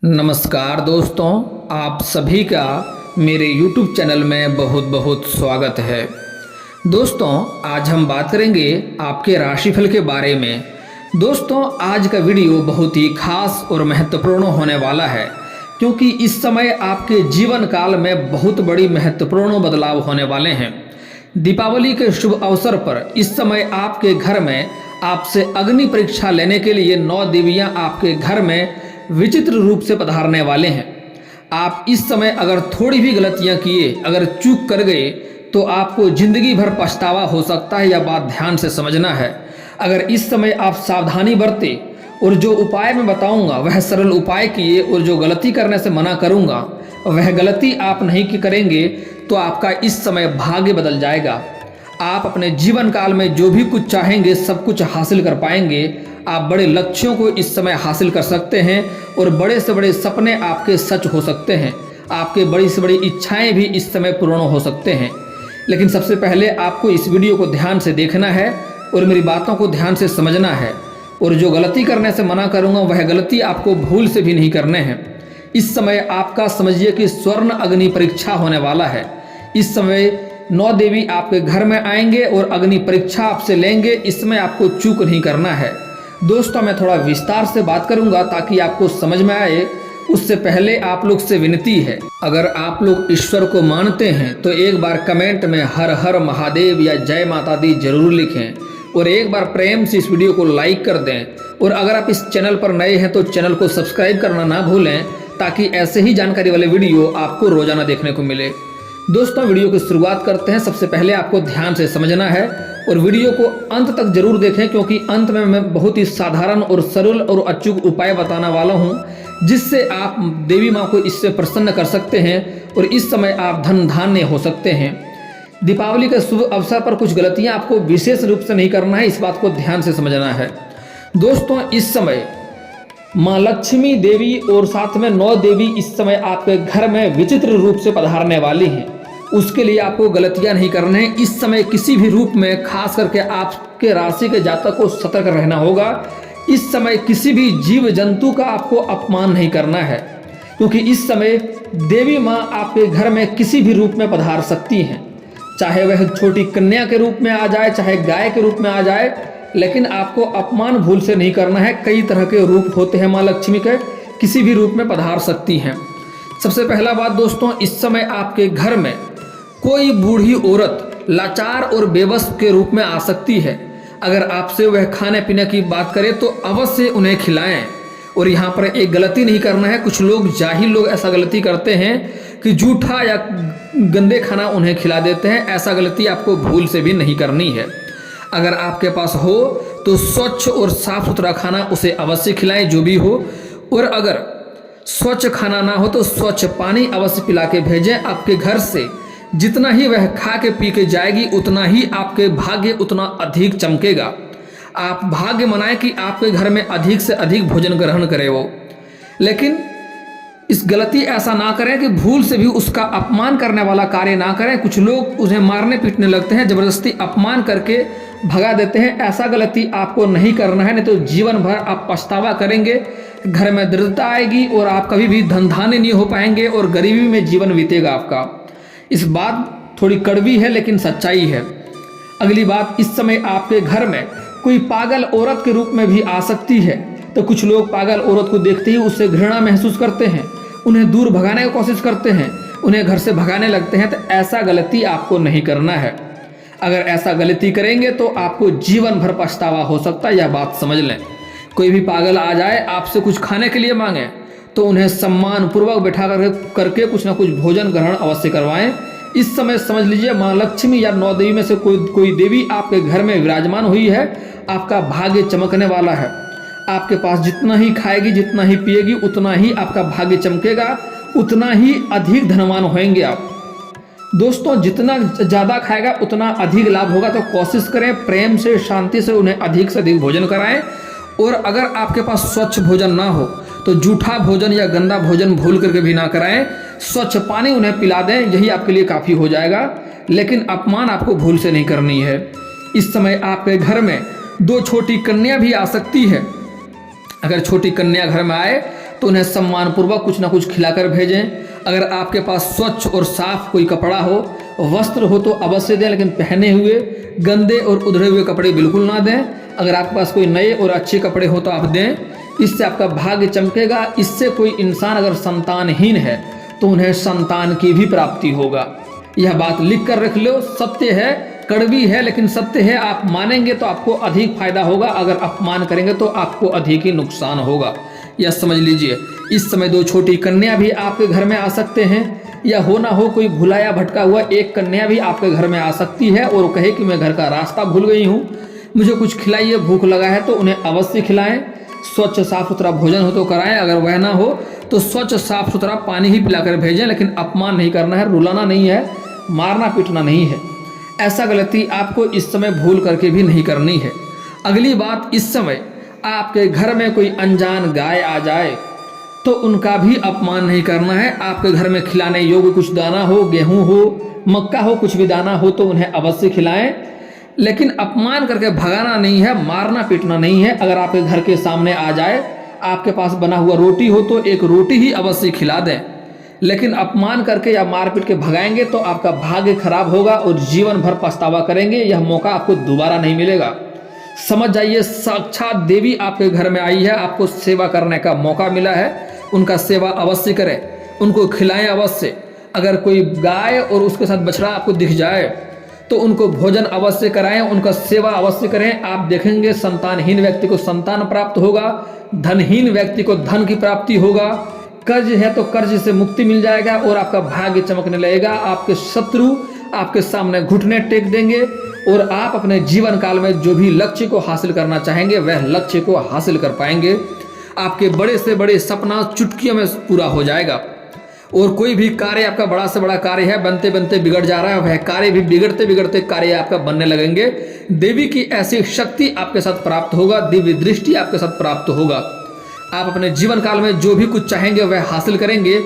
नमस्कार दोस्तों, आप सभी का मेरे YouTube चैनल में बहुत बहुत स्वागत है। दोस्तों, आज हम बात करेंगे आपके राशिफल के बारे में। दोस्तों, आज का वीडियो बहुत ही खास और महत्वपूर्ण होने वाला है, क्योंकि इस समय आपके जीवन काल में बहुत बड़ी महत्वपूर्ण बदलाव होने वाले हैं। दीपावली के शुभ अवसर पर इस समय आपके घर में आपसे अग्नि परीक्षा लेने के लिए 9 देवियां आपके घर में विचित्र रूप से पधारने वाले हैं। आप इस समय अगर थोड़ी भी गलतियां किए, अगर चूक कर गए, तो आपको जिंदगी भर पछतावा हो सकता है। यह बात ध्यान से समझना है। अगर इस समय आप सावधानी बरते और जो उपाय मैं बताऊंगा वह सरल उपाय किए, और जो गलती करने से मना करूंगा वह गलती आप नहीं करेंगे, तो आपका इस समय भाग्य बदल जाएगा। आप अपने जीवन काल में जो भी कुछ चाहेंगे सब कुछ हासिल कर पाएंगे। आप बड़े लक्ष्यों को इस समय हासिल कर सकते हैं और बड़े से बड़े सपने आपके सच हो सकते हैं। आपके बड़ी से बड़ी इच्छाएं भी इस समय पूर्ण हो सकते हैं। लेकिन सबसे पहले आपको इस वीडियो को ध्यान से देखना है और मेरी बातों को ध्यान से समझना है, और जो गलती करने से मना करूंगा वह गलती आपको भूल से भी नहीं करने हैं। इस समय आपका समझिए कि स्वर्ण अग्नि परीक्षा होने वाला है। इस समय 9 देवी आपके घर में आएंगे और अग्नि परीक्षा आपसे लेंगे। इसमें आपको चूक नहीं करना है। दोस्तों, मैं थोड़ा विस्तार से बात करूंगा ताकि आपको समझ में आए। उससे पहले आप लोग से विनती है, अगर आप लोग ईश्वर को मानते हैं तो एक बार कमेंट में हर हर महादेव या जय माता दी जरूर लिखें, और एक बार प्रेम से इस वीडियो को लाइक कर दें। और अगर आप इस चैनल पर नए हैं तो चैनल को सब्सक्राइब करना ना भूलें, ताकि ऐसे ही जानकारी वाले वीडियो आपको रोजाना देखने को मिले। दोस्तों, वीडियो की शुरुआत करते हैं। सबसे पहले आपको ध्यान से समझना है और वीडियो को अंत तक जरूर देखें, क्योंकि अंत में मैं बहुत ही साधारण और सरल और अचूक उपाय बताने वाला हूं, जिससे आप देवी माँ को इससे प्रसन्न कर सकते हैं और इस समय आप धन धान्य हो सकते हैं। दीपावली के शुभ अवसर पर कुछ गलतियां आपको विशेष रूप से नहीं करना है, इस बात को ध्यान से समझना है। दोस्तों, इस समय माँ लक्ष्मी देवी और साथ में 9 देवी इस समय आपके घर में विचित्र रूप से पधारने वाली हैं। उसके लिए आपको गलतियां नहीं करना है। इस समय किसी भी रूप में, खास करके आपके राशि के जातक को सतर्क रहना होगा। इस समय किसी भी जीव जंतु का आपको अपमान नहीं करना है, क्योंकि इस समय देवी माँ आपके घर में किसी भी रूप में पधार सकती हैं। चाहे वह छोटी कन्या के रूप में आ जाए, चाहे गाय के रूप में आ जाए, लेकिन आपको अपमान भूल से नहीं करना है। कई तरह के रूप होते हैं माँ लक्ष्मी के, किसी भी रूप में पधार सकती हैं। सबसे पहला बात दोस्तों, इस समय आपके घर में कोई बूढ़ी औरत लाचार और बेबस के रूप में आ सकती है। अगर आपसे वह खाने पीने की बात करे तो अवश्य उन्हें खिलाएं। और यहाँ पर एक गलती नहीं करना है। कुछ लोग, जाहिल लोग ऐसा गलती करते हैं कि जूठा या गंदे खाना उन्हें खिला देते हैं। ऐसा गलती आपको भूल से भी नहीं करनी है। अगर आपके पास हो तो स्वच्छ और साफ सुथरा खाना उसे अवश्य खिलाएं, जो भी हो। और अगर स्वच्छ खाना ना हो तो स्वच्छ पानी अवश्य पिला के भेजें। आपके घर से जितना ही वह खा के पी के जाएगी, उतना ही आपके भाग्य उतना अधिक चमकेगा। आप भाग्य मनाएं कि आपके घर में अधिक से अधिक भोजन ग्रहण करे वो। लेकिन इस गलती ऐसा ना करें कि भूल से भी उसका अपमान करने वाला कार्य ना करें। कुछ लोग उन्हें मारने पीटने लगते हैं, जबरदस्ती अपमान करके भगा देते हैं। ऐसा गलती आपको नहीं करना है, नहीं तो जीवन भर आप पछतावा करेंगे, घर में दरिद्रता आएगी और आप कभी भी धन धान्य नहीं हो पाएंगे और गरीबी में जीवन बीतेगा आपका। इस बात थोड़ी कड़वी है लेकिन सच्चाई है। अगली बात, इस समय आपके घर में कोई पागल औरत के रूप में भी आ सकती है। तो कुछ लोग पागल औरत को देखते ही उससे घृणा महसूस करते हैं, उन्हें दूर भगाने की कोशिश करते हैं, उन्हें घर से भगाने लगते हैं। तो ऐसा गलती आपको नहीं करना है। अगर ऐसा गलती करेंगे तो आपको जीवन भर पछतावा हो सकता है, यह बात समझ लें। कोई भी पागल आ जाए, आपसे कुछ खाने के लिए मांगे, तो उन्हें सम्मान पूर्वक बैठा करके कुछ ना कुछ भोजन ग्रहण अवश्य करवाएं। इस समय समझ लीजिए माँ लक्ष्मी या 9 देवी में से कोई देवी आपके घर में विराजमान हुई है। आपका भाग्य चमकने वाला है। आपके पास जितना ही खाएगी, जितना ही पिएगी, उतना ही आपका भाग्य चमकेगा, उतना ही अधिक धनवान होंगे आप। दोस्तों, जितना ज़्यादा खाएगा उतना अधिक लाभ होगा। तो कोशिश करें प्रेम से, शांति से उन्हें अधिक से अधिक भोजन कराएं। और अगर आपके पास स्वच्छ भोजन ना हो तो जूठा भोजन या गंदा भोजन भूल करके भी ना कराएं। स्वच्छ पानी उन्हें पिला दें, यही आपके लिए काफ़ी हो जाएगा। लेकिन अपमान आपको भूल से नहीं करनी है। इस समय आपके घर में 2 छोटी कन्या भी आ सकती है। अगर छोटी कन्या घर में आए तो उन्हें सम्मानपूर्वक कुछ ना कुछ खिलाकर भेजें। अगर आपके पास स्वच्छ और साफ कोई कपड़ा हो, वस्त्र हो तो अवश्य दें, लेकिन पहने हुए गंदे और उधड़े हुए कपड़े बिल्कुल ना दें। अगर आपके पास कोई नए और अच्छे कपड़े हो तो आप दें, इससे आपका भाग्य चमकेगा। इससे कोई इंसान अगर संतानहीन है तो उन्हें संतान की भी प्राप्ति होगा। यह बात लिख कर रख लो, सत्य है, कड़वी है लेकिन सत्य है। आप मानेंगे तो आपको अधिक फायदा होगा, अगर अपमान करेंगे तो आपको अधिक ही नुकसान होगा। यह समझ लीजिए। इस समय 2 छोटी कन्या भी आपके घर में आ सकते हैं, या हो ना हो कोई भुलाया भटका हुआ एक कन्या भी आपके घर में आ सकती है और कहे कि मैं घर का रास्ता भूल गई हूँ, मुझे कुछ खिलाइए, भूख लगा है, तो उन्हें अवश्य खिलाएं। स्वच्छ साफ सुथरा भोजन हो तो कराएं, अगर वह ना हो तो स्वच्छ साफ सुथरा पानी ही पिलाकर भेजें, लेकिन अपमान नहीं करना है, रुलाना नहीं है, मारना पीटना नहीं है। ऐसा गलती आपको इस समय भूल करके भी नहीं करनी है। अगली बात, इस समय आपके घर में कोई अनजान गाय आ जाए तो उनका भी अपमान नहीं करना है। आपके घर में खिलाने योग्य कुछ दाना हो, गेहूं हो, मक्का हो, कुछ भी दाना हो तो उन्हें अवश्य खिलाएं, लेकिन अपमान करके भगाना नहीं है, मारना पीटना नहीं है। अगर आपके घर के सामने आ जाए, आपके पास बना हुआ रोटी हो तो एक रोटी ही अवश्य खिला दें, लेकिन अपमान करके या मारपीट के भगाएंगे तो आपका भाग्य खराब होगा और जीवन भर पछतावा करेंगे। यह मौका आपको दोबारा नहीं मिलेगा। समझ जाइए, साक्षात देवी आपके घर में आई है, आपको सेवा करने का मौका मिला है। उनका सेवा अवश्य करें, उनको खिलाएं अवश्य। अगर कोई गाय और उसके साथ बछड़ा आपको दिख जाए तो उनको भोजन अवश्य कराएं, उनका सेवा अवश्य करें। आप देखेंगे संतानहीन व्यक्ति को संतान प्राप्त होगा, धनहीन व्यक्ति को धन की प्राप्ति होगा, कर्ज है तो कर्ज से मुक्ति मिल जाएगा और आपका भाग्य चमकने लगेगा। आपके शत्रु आपके सामने घुटने टेक देंगे और आप अपने जीवन काल में जो भी लक्ष्य को हासिल करना चाहेंगे वह लक्ष्य को हासिल कर पाएंगे। आपके बड़े से बड़े सपना चुटकियों में पूरा हो जाएगा और कोई भी कार्य आपका बड़ा से बड़ा कार्य है, बनते बनते बिगड़ जा रहा है, वह कार्य भी बिगड़ते बिगड़ते कार्य आपका बनने लगेंगे। देवी की ऐसी शक्ति आपके साथ प्राप्त होगा, दिव्य दृष्टि आपके साथ प्राप्त होगा। आप अपने जीवन काल में जो भी कुछ चाहेंगे वह हासिल करेंगे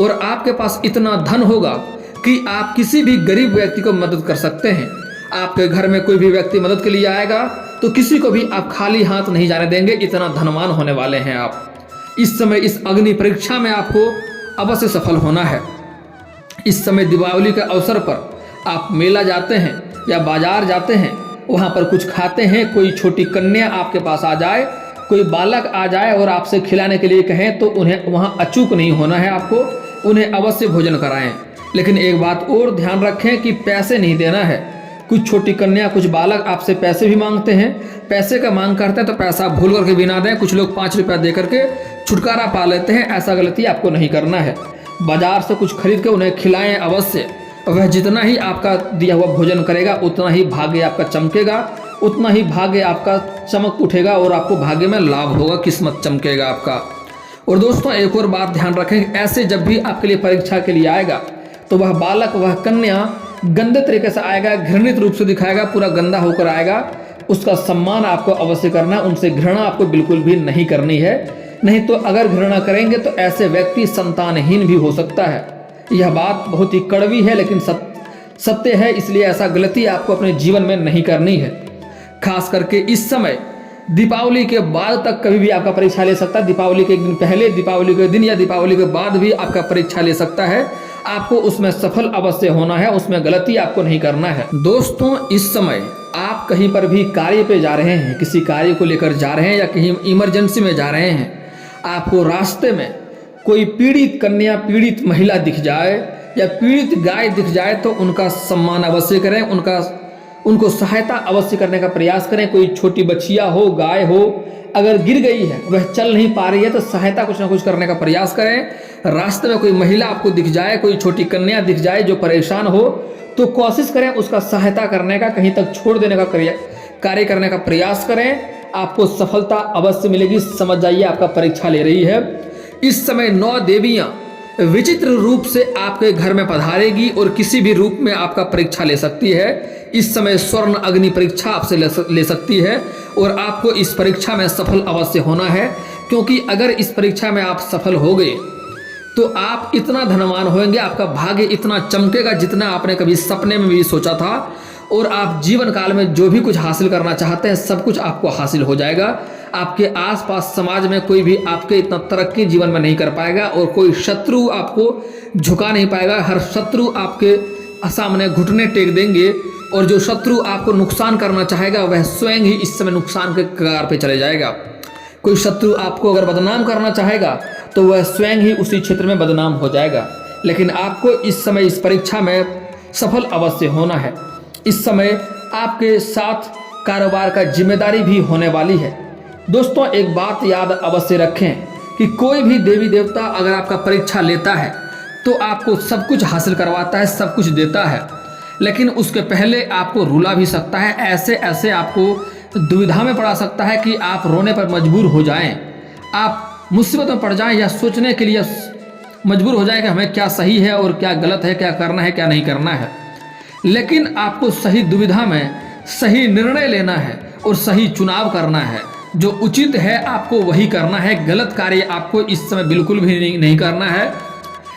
और आपके पास इतना धन होगा कि आप किसी भी गरीब व्यक्ति को मदद कर सकते हैं। आपके घर में कोई भी व्यक्ति मदद के लिए आएगा तो किसी को भी आप खाली हाथ नहीं जाने देंगे, इतना धनवान होने वाले हैं आप। इस समय इस अग्नि परीक्षा में आपको अवश्य सफल होना है। इस समय दीपावली के अवसर पर आप मेला जाते हैं या बाजार जाते हैं, वहाँ पर कुछ खाते हैं, कोई छोटी कन्या आपके पास आ जाए, कोई बालक आ जाए और आपसे खिलाने के लिए कहें तो उन्हें वहाँ अचूक नहीं होना है, आपको उन्हें अवश्य भोजन कराएं। लेकिन एक बात और ध्यान रखें कि पैसे नहीं देना है। कुछ छोटी कन्या, कुछ बालक आपसे पैसे भी मांगते हैं, पैसे का मांग करते हैं तो पैसा भूल करके भी ना दें। कुछ लोग 5 रुपया दे करके छुटकारा पा लेते हैं, ऐसा गलती आपको नहीं करना है। बाजार से कुछ खरीद के उन्हें खिलाएं अवश्य। वह जितना ही आपका दिया हुआ भोजन करेगा उतना ही भाग्य आपका चमकेगा, उतना ही भाग्य आपका चमक उठेगा और आपको भाग्य में लाभ होगा, किस्मत चमकेगा आपका। और दोस्तों एक और बात ध्यान रखें, ऐसे जब भी आपके लिए परीक्षा के लिए आएगा तो वह बालक, वह कन्या गंदे तरीके से आएगा, घृणित रूप से दिखाएगा, पूरा गंदा होकर आएगा, उसका सम्मान आपको अवश्य करना है, उनसे घृणा आपको बिल्कुल भी नहीं करनी है। नहीं तो अगर घृणा करेंगे तो ऐसे व्यक्ति संतानहीन भी हो सकता है। यह बात बहुत ही कड़वी है लेकिन सत्य है, इसलिए ऐसा गलती आपको अपने जीवन में नहीं करनी है। खास करके इस समय दीपावली के बाद तक कभी भी आपका परीक्षा ले सकता है। दीपावली के एक दिन पहले, दीपावली के दिन या दीपावली के बाद भी आपका परीक्षा ले सकता है। आपको उसमें सफल अवश्य होना है, उसमें गलती आपको नहीं करना है। दोस्तों इस समय आप कहीं पर भी कार्य पे जा रहे हैं, किसी कार्य को लेकर जा रहे हैं या कहीं इमरजेंसी में जा रहे हैं, आपको रास्ते में कोई पीड़ित कन्या, पीड़ित महिला दिख जाए या पीड़ित गाय दिख जाए तो उनका सम्मान अवश्य करें, उनको सहायता अवश्य करने का प्रयास करें। कोई छोटी बच्चिया हो, गाय हो, अगर गिर गई है, वह चल नहीं पा रही है तो सहायता कुछ ना कुछ करने का प्रयास करें। रास्ते में कोई महिला आपको दिख जाए, कोई छोटी कन्या दिख जाए जो परेशान हो तो कोशिश करें उसका सहायता करने का, कहीं तक छोड़ देने का कार्य करने का प्रयास करें। आपको सफलता अवश्य मिलेगी। समझ जाइए आपका परीक्षा ले रही है। इस समय 9 देवियां विचित्र रूप से आपके घर में पधारेगी और किसी भी रूप में आपका परीक्षा ले सकती है। इस समय स्वर्ण अग्नि परीक्षा आपसे ले सकती है और आपको इस परीक्षा में सफल अवश्य होना है, क्योंकि अगर इस परीक्षा में आप सफल हो गए तो आप इतना धनवान होंगे, आपका भाग्य इतना चमकेगा जितना आपने कभी सपने में भी सोचा था, और आप जीवन काल में जो भी कुछ हासिल करना चाहते हैं सब कुछ आपको हासिल हो जाएगा। आपके आसपास समाज में कोई भी आपके इतना तरक्की जीवन में नहीं कर पाएगा और कोई शत्रु आपको झुका नहीं पाएगा। हर शत्रु आपके सामने घुटने टेक देंगे और जो शत्रु आपको नुकसान करना चाहेगा वह स्वयं ही इस समय नुकसान के कगार पे चले जाएगा। कोई शत्रु आपको अगर बदनाम करना चाहेगा तो वह स्वयं ही उसी क्षेत्र में बदनाम हो जाएगा। लेकिन आपको इस समय इस परीक्षा में सफल अवश्य होना है। इस समय आपके साथ कारोबार का जिम्मेदारी भी होने वाली है। दोस्तों, एक बात याद अवश्य रखें कि कोई भी देवी देवता अगर आपका परीक्षा लेता है तो आपको सब कुछ हासिल करवाता है, सब कुछ देता है, लेकिन उसके पहले आपको रुला भी सकता है। ऐसे ऐसे आपको दुविधा में पड़ा सकता है कि आप रोने पर मजबूर हो जाएं, आप मुसीबत में पड़ जाएं या सोचने के लिए मजबूर हो जाएं कि हमें क्या सही है और क्या गलत है, क्या करना है क्या नहीं करना है। लेकिन आपको सही दुविधा में सही निर्णय लेना है और सही चुनाव करना है। जो उचित है आपको वही करना है। गलत कार्य आपको इस समय बिल्कुल भी नहीं करना है।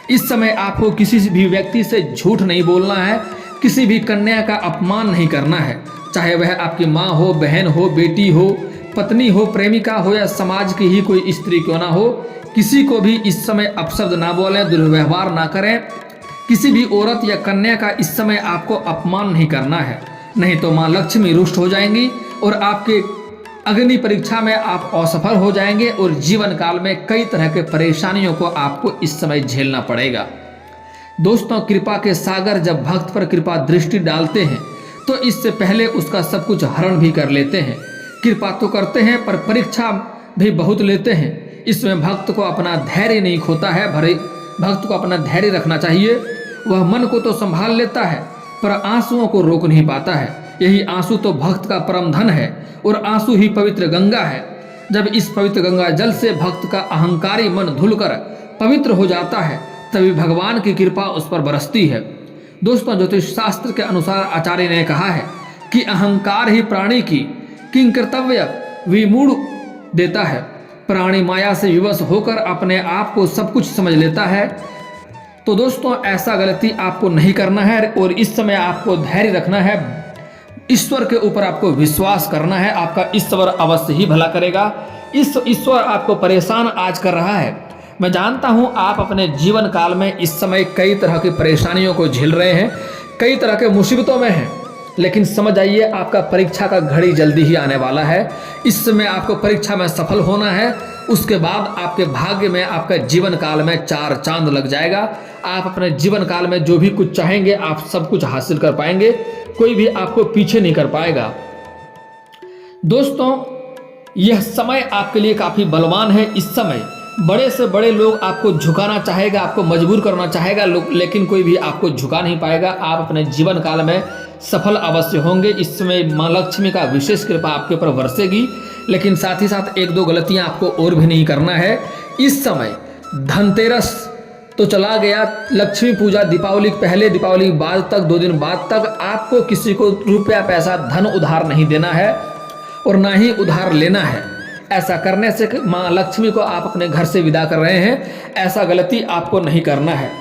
इस समय आपको किसी भी व्यक्ति से झूठ नहीं बोलना है, किसी भी कन्या का अपमान नहीं करना है, चाहे वह आपकी माँ हो, बहन हो, बेटी हो, पत्नी हो, प्रेमिका हो या समाज की ही कोई स्त्री क्यों ना हो। किसी को भी इस समय अपशब्द ना बोलें, दुर्व्यवहार ना करें। किसी भी औरत या कन्या का इस समय आपको अपमान नहीं करना है, नहीं तो माँ लक्ष्मी रुष्ट हो जाएंगी और आपके अग्नि परीक्षा में आप असफल हो जाएंगे और जीवन काल में कई तरह के परेशानियों को आपको इस समय झेलना पड़ेगा। दोस्तों, कृपा के सागर जब भक्त पर कृपा दृष्टि डालते हैं तो इससे पहले उसका सब कुछ हरण भी कर लेते हैं। कृपा तो करते हैं पर परीक्षा भी बहुत लेते हैं। इसमें भक्त को अपना धैर्य नहीं खोता है, भक्त को अपना धैर्य रखना चाहिए। वह मन को तो संभाल लेता है पर आंसुओं को रोक नहीं पाता है। यही आंसू तो भक्त का परम धन है और आंसू ही पवित्र गंगा है। जब इस पवित्र गंगा जल से भक्त का अहंकारी मन धुलकर पवित्र हो जाता है तभी भगवान की कृपा उस पर बरसती है। दोस्तों, ज्योतिष शास्त्र के अनुसार आचार्य ने कहा है कि अहंकार ही प्राणी की किंकर्तव्य विमूढ़ देता है। प्राणी माया से विवश होकर अपने आप को सब कुछ समझ लेता है। तो दोस्तों, ऐसा गलती आपको नहीं करना है और इस समय आपको धैर्य रखना है। ईश्वर के ऊपर आपको विश्वास करना है। आपका ईश्वर अवश्य ही भला करेगा। इस ईश्वर आपको परेशान आज कर रहा है। मैं जानता हूं आप अपने जीवन काल में इस समय कई तरह की परेशानियों को झेल रहे हैं, कई तरह के मुसीबतों में हैं, लेकिन समझ आइए आपका परीक्षा का घड़ी जल्दी ही आने वाला है। इस समय आपको परीक्षा में सफल होना है। उसके बाद आपके भाग्य में आपका जीवन काल में 4 चांद लग जाएगा। आप अपने जीवन काल में जो भी कुछ चाहेंगे आप सब कुछ हासिल कर पाएंगे। कोई भी आपको पीछे नहीं कर पाएगा। दोस्तों, यह समय आपके लिए काफी बलवान है। इस समय बड़े से बड़े लोग आपको झुकाना चाहेगा, आपको मजबूर करना चाहेगा, लेकिन कोई भी आपको झुका नहीं पाएगा। आप अपने जीवन काल में सफल अवश्य होंगे। इस समय माँ लक्ष्मी का विशेष कृपा आपके ऊपर बरसेगी। लेकिन साथ ही साथ 1-2 गलतियां आपको और भी नहीं करना है। इस समय धनतेरस तो चला गया, लक्ष्मी पूजा दीपावली पहले, दीपावली बाद तक 2 दिन बाद तक आपको किसी को रुपया पैसा धन उधार नहीं देना है और ना ही उधार लेना है। ऐसा करने से माँ लक्ष्मी को आप अपने घर से विदा कर रहे हैं। ऐसा गलती आपको नहीं करना है।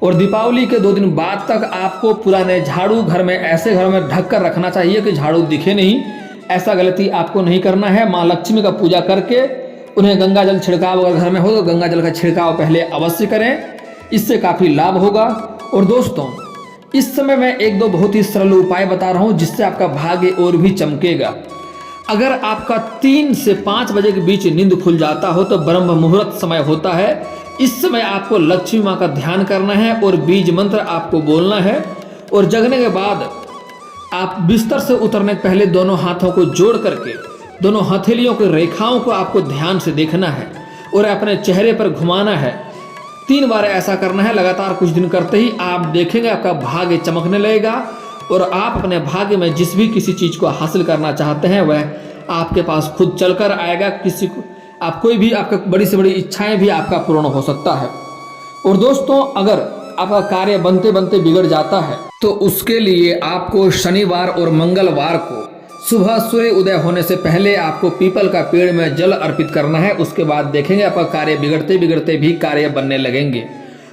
और दीपावली के 2 दिन बाद तक आपको पुराने झाड़ू घर में ऐसे घर में ढक कर रखना चाहिए कि झाड़ू दिखे नहीं। ऐसा गलती आपको नहीं करना है। माँ लक्ष्मी का पूजा करके उन्हें गंगा जल छिड़काव अगर घर में हो तो गंगा जल का छिड़काव पहले अवश्य करें, इससे काफ़ी लाभ होगा। और दोस्तों, इस समय मैं 1-2 बहुत ही सरल उपाय बता रहा हूँ जिससे आपका भाग्य और भी चमकेगा। अगर आपका 3 से 5 बजे के बीच नींद खुल जाता हो तो ब्रह्म मुहूर्त समय होता है। इस समय आपको लक्ष्मी माँ का ध्यान करना है और बीज मंत्र आपको बोलना है। और जगने के बाद आप बिस्तर से उतरने के पहले दोनों हाथों को जोड़ करके दोनों हथेलियों की रेखाओं को आपको ध्यान से देखना है और अपने चेहरे पर घुमाना है। 3 बार ऐसा करना है। लगातार कुछ दिन करते ही आप देखेंगे आपका भाग्य चमकने लगेगा और आप अपने भाग्य में जिस भी किसी चीज़ को हासिल करना चाहते हैं वह आपके पास खुद चलकर आएगा। किसी को आप कोई भी आपका बड़ी से बड़ी इच्छाएं भी आपका पूर्ण हो सकता है। और दोस्तों, अगर आपका कार्य बनते बनते बिगड़ जाता है तो उसके लिए आपको शनिवार और मंगलवार को सुबह सूर्य उदय होने से पहले आपको पीपल का पेड़ में जल अर्पित करना है। उसके बाद देखेंगे आपका कार्य बिगड़ते बिगड़ते भी कार्य बनने लगेंगे।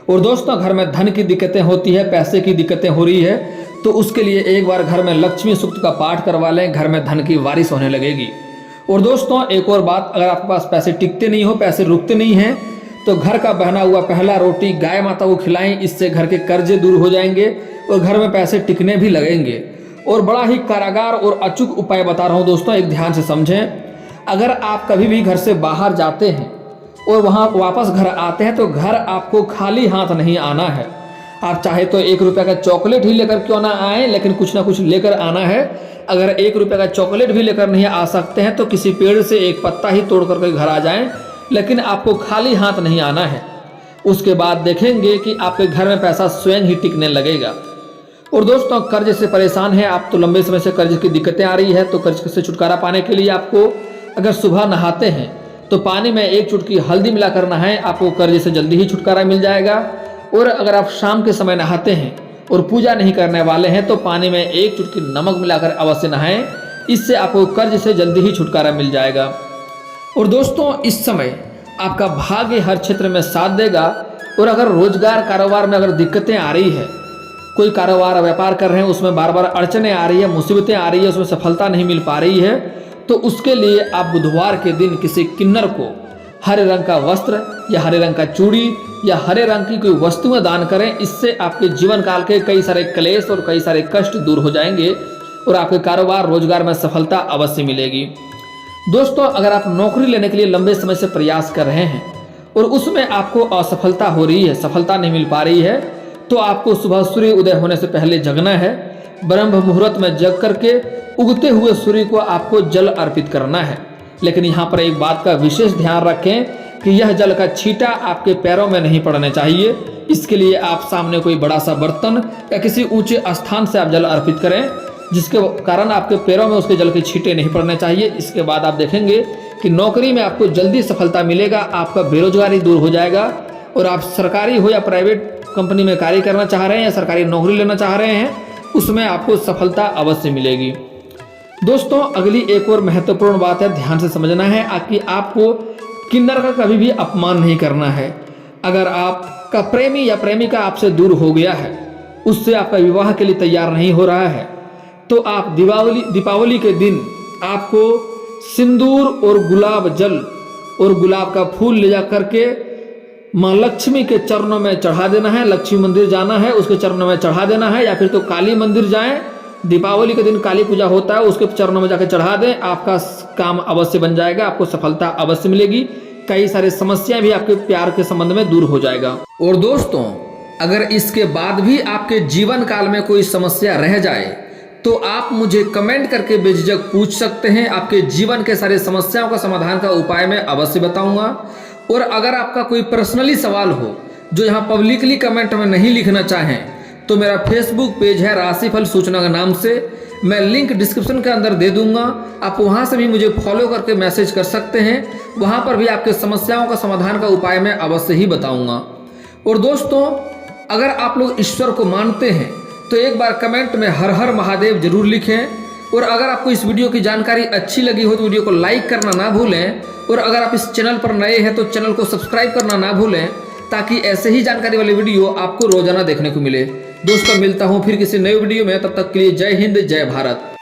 और दोस्तों, घर में धन की दिक्कतें होती है, पैसे की दिक्कतें हो रही है तो उसके लिए एक बार घर में लक्ष्मी सूक्त का पाठ करवा लें, घर में धन की बारिश होने लगेगी। और दोस्तों एक और बात, अगर आपके पास पैसे टिकते नहीं हो, पैसे रुकते नहीं हैं, तो घर का बना हुआ पहला रोटी गाय माता को खिलाएं। इससे घर के कर्जे दूर हो जाएंगे और घर में पैसे टिकने भी लगेंगे। और बड़ा ही कारागार और अचूक उपाय बता रहा हूँ दोस्तों, एक ध्यान से समझें। अगर आप कभी भी घर से बाहर जाते हैं और वहाँ वापस घर आते हैं तो घर आपको खाली हाथ नहीं आना है। आप चाहे तो 1 रुपये का चॉकलेट ही लेकर क्यों ना आए, लेकिन कुछ ना कुछ लेकर आना है। अगर 1 रुपये का चॉकलेट भी लेकर नहीं आ सकते हैं तो किसी पेड़ से एक पत्ता ही तोड़ करके घर आ जाएं, लेकिन आपको खाली हाथ नहीं आना है। उसके बाद देखेंगे कि आपके घर में पैसा स्वयं ही टिकने लगेगा। और दोस्तों कर्ज से परेशान है आप, तो लंबे समय से कर्ज की दिक्कतें आ रही है, तो कर्ज से छुटकारा पाने के लिए आपको अगर सुबह नहाते हैं तो पानी में 1 चुटकी हल्दी मिलाकर नहाएं, आपको कर्ज से जल्दी ही छुटकारा मिल जाएगा। और अगर आप शाम के समय नहाते हैं और पूजा नहीं करने वाले हैं तो पानी में 1 चुटकी नमक मिलाकर अवश्य नहाएं, इससे आपको कर्ज से जल्दी ही छुटकारा मिल जाएगा। और दोस्तों इस समय आपका भाग्य हर क्षेत्र में साथ देगा। और अगर रोजगार कारोबार में अगर दिक्कतें आ रही है, कोई कारोबार व्यापार कर रहे हैं उसमें बार बार अड़चने आ रही है, मुसीबतें आ रही है, उसमें सफलता नहीं मिल पा रही है, तो उसके लिए आप बुधवार के दिन किसी किन्नर को हरे रंग का वस्त्र या हरे रंग का चूड़ी या हरे रंग की कोई वस्तुएं दान करें। इससे आपके जीवन काल के कई सारे क्लेश और कई सारे कष्ट दूर हो जाएंगे और आपके कारोबार रोजगार में सफलता अवश्य मिलेगी। दोस्तों अगर आप नौकरी लेने के लिए लंबे समय से प्रयास कर रहे हैं और उसमें आपको असफलता हो रही है, सफलता नहीं मिल पा रही है, तो आपको सुबह सूर्य उदय होने से पहले जगना है। ब्रह्म मुहूर्त में जग करके उगते हुए सूर्य को आपको जल अर्पित करना है। लेकिन यहाँ पर एक बात का विशेष ध्यान रखें कि यह जल का छींटा आपके पैरों में नहीं पड़ने चाहिए। इसके लिए आप सामने कोई बड़ा सा बर्तन या किसी ऊंचे स्थान से आप जल अर्पित करें, जिसके कारण आपके पैरों में उसके जल के छींटे नहीं पड़ने चाहिए। इसके बाद आप देखेंगे कि नौकरी में आपको जल्दी सफलता मिलेगा, आपका बेरोजगारी दूर हो जाएगा। और आप सरकारी हो या प्राइवेट कंपनी में कार्य करना चाह रहे हैं या सरकारी नौकरी लेना चाह रहे हैं, उसमें आपको सफलता अवश्य मिलेगी। दोस्तों अगली एक और महत्वपूर्ण बात है, ध्यान से समझना है कि आपको किन्नर का कभी भी अपमान नहीं करना है। अगर आपका प्रेमी या प्रेमिका आपसे दूर हो गया है, उससे आपका विवाह के लिए तैयार नहीं हो रहा है, तो आप दीपावली के दिन आपको सिंदूर और गुलाब जल और गुलाब का फूल ले जा करके माँ लक्ष्मी के चरणों में चढ़ा देना है। लक्ष्मी मंदिर जाना है, उसके चरणों में चढ़ा देना है, या फिर तो काली मंदिर जाएं, दीपावली के दिन काली पूजा होता है, उसके चरणों में जाकर चढ़ा दें, आपका काम अवश्य बन जाएगा, आपको सफलता अवश्य मिलेगी। कई सारी समस्याएं भी आपके प्यार के संबंध में दूर हो जाएगा। और दोस्तों अगर इसके बाद भी आपके जीवन काल में कोई समस्या रह जाए तो आप मुझे कमेंट करके बेझिझक पूछ सकते हैं। आपके जीवन के सारे समस्याओं का समाधान का उपाय मैं अवश्य बताऊंगा। और अगर आपका कोई पर्सनली सवाल हो जो यहाँ पब्लिकली कमेंट में नहीं लिखना चाहें, तो मेरा फेसबुक पेज है राशिफल सूचना के नाम से, मैं लिंक डिस्क्रिप्शन के अंदर दे दूंगा। आप वहां से भी मुझे फॉलो करके मैसेज कर सकते हैं, वहां पर भी आपके समस्याओं का समाधान का उपाय मैं अवश्य ही बताऊंगा। और दोस्तों अगर आप लोग ईश्वर को मानते हैं तो एक बार कमेंट में हर हर महादेव जरूर लिखें। और अगर आपको इस वीडियो की जानकारी अच्छी लगी हो तो वीडियो को लाइक करना ना भूलें। और अगर आप इस चैनल पर नए हैं तो चैनल को सब्सक्राइब करना ना भूलें, ताकि ऐसे ही जानकारी वाले वीडियो आपको रोजाना देखने को मिले। दोस्तों मिलता हूं फिर किसी नए वीडियो में, तब तक के लिए जय हिंद जय भारत।